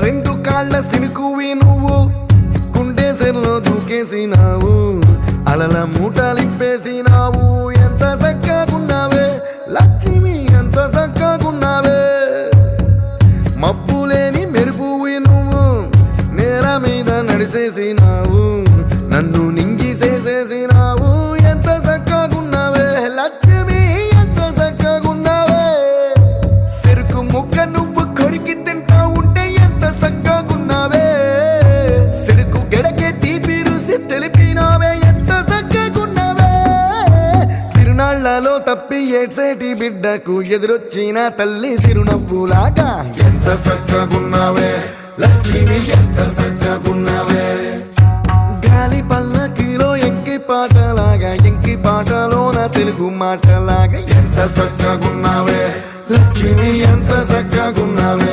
రెండు కాళ్ళ సినుకువి నువ్వు కుండేసెల్లో దూకేసినావు అలల మూటలిప్పేసినావు ఎంత చక్కగున్నావే లక్ష్మి ఎంత చక్కగున్నావే మబ్బులేని మెరుపువి నువ్వు నేల మీద నడిసేసినావు నన్ను నింగిసేసేసినావు ఎంత చక్కగున్నావే లక్ష్మి ఎంత చక్కగున్నావే చెరుకు ముక్క నువ్వు కొరికి తింటా ఉంటే ఎంత చక్కగున్నావే చెరుకు గెడకే తీపి రుసి తెలిపినావే ఎంత చక్కగున్నావే తిరునాళ్లలో తప్పి ఏడ్సేటి బిడ్డకు ఎదురొచ్చిన తల్లి చిరునవ్వులాగా ఎంత చక్కగున్నావే లక్ష్మి ఎంత చక్కగున్నావే గాలి పల్లకిలో ఎంకి పాటలాగా ఎంకి పాటలోన తెలుగు మాటలాగా ఎంత చక్కగున్నావే లక్ష్మి ఎంత చక్కగున్నావే